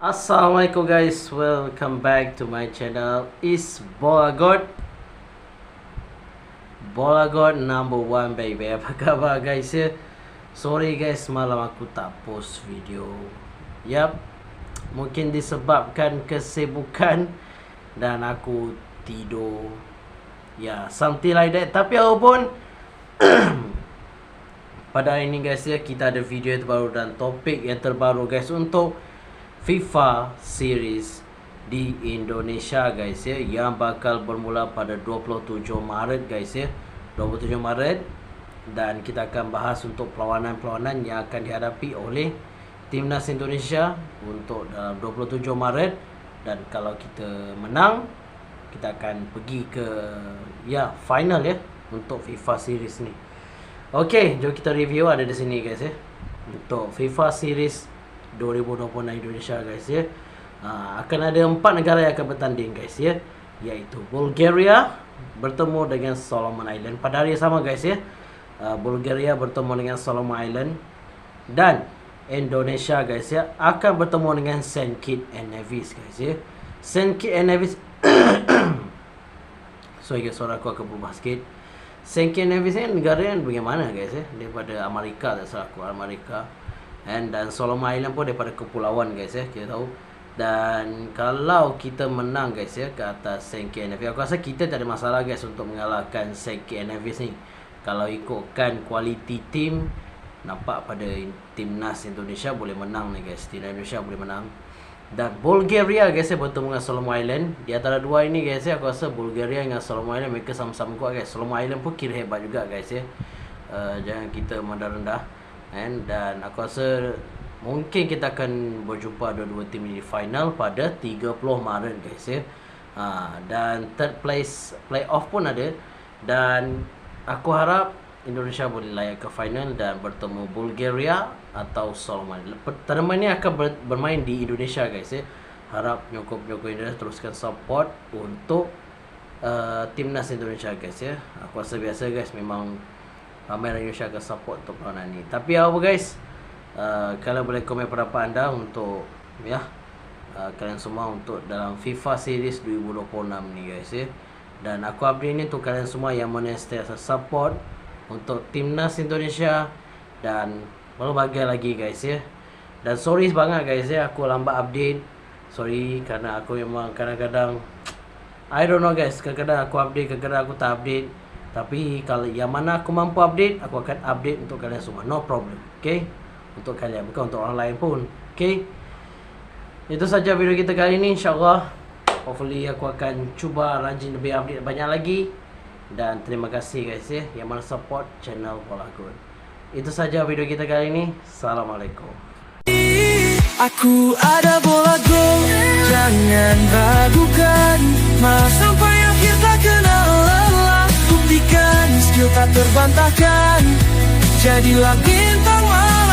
Assalamualaikum guys, welcome back to my channel. Is Bola God number 1 baby. Apa khabar guys ya? Sorry guys, semalam aku tak post video. Yap, mungkin disebabkan kesibukan dan aku tidur. Ya, something like that. Tapi apapun pada hari ini guys ya, kita ada video yang terbaru dan topik yang terbaru guys untuk FIFA series di Indonesia guys ya, yang bakal bermula pada 27 Maret guys ya, 27 Maret, dan kita akan bahas untuk perlawanan-perlawanan yang akan dihadapi oleh Timnas Indonesia untuk dalam 27 Maret. Dan kalau kita menang, kita akan pergi ke final ya untuk FIFA series ni. Okey, jom kita review. Ada di sini guys ya, untuk FIFA series 2026 Indonesia guys ya. Akan ada 4 negara yang akan bertanding guys ya, iaitu Bulgaria bertemu dengan Solomon Island pada hari yang sama guys ya. Bulgaria bertemu dengan Solomon Island, dan Indonesia guys ya akan bertemu dengan Saint Kitts and Nevis guys ya. Saint Kitts and Nevis sorry guys, suara aku akan berubah sikit. Saint Kitts and Nevis ni negara yang bagaimana guys ya, daripada Amerika, tak salah aku, Amerika. Dan Solomon Island pun daripada kepulauan guys ya, kita tahu. Dan kalau kita menang guys ya ke atas Saint Kitts and Nevis, aku rasa kita tak ada masalah guys untuk mengalahkan Saint Kitts and Nevis ni. Kalau ikutkan quality team, nampak pada Timnas Indonesia boleh menang ni guys. Timnas Indonesia boleh menang. Dan Bulgaria guys ya bertemu dengan Solomon Island. Di antara dua ini guys ya, aku rasa Bulgaria dengan Solomon Island mereka sama-sama kuat guys. Solomon Island pun kira hebat juga guys ya. Jangan kita rendah-rendah. Dan aku rasa mungkin kita akan berjumpa dua-dua tim ini di final pada 30 Maret guys ya. Dan third place playoff pun ada. Dan aku harap Indonesia boleh layak ke final dan bertemu Bulgaria atau Solomon. Pertandingan ini akan bermain di Indonesia guys ya. Harap penyokong Indonesia teruskan support untuk Timnas Indonesia guys ya. Aku rasa biasa guys, memang ramai Indonesia akan support untuk perlawanan ni. Tapi apa guys, kalian boleh komen pendapat anda untuk kalian semua untuk dalam FIFA series 2026 ni guys ya. Dan aku update ni untuk kalian semua yang mana sentiasa support untuk Timnas Indonesia dan berbagai lagi guys ya. Dan sorry banget guys ya, aku lambat update. Sorry kerana aku memang kadang-kadang I don't know guys, kadang-kadang aku update, kadang-kadang aku tak update. Tapi kalau yang mana aku mampu update, aku akan update untuk kalian semua, no problem. Okay, untuk kalian, bukan untuk orang lain pun. Okay, itu saja video kita kali ini. InsyaAllah, hopefully aku akan cuba rajin lebih update banyak lagi. Dan terima kasih guys ya yang mana support channel Bola God. Itu saja video kita kali ini. Assalamualaikum. Aku ada Bola God, jangan ragukan. Malah sampai akhir tak kenal lelah. Buktikan skill tak terbantahkan. Jadilah bintang malam.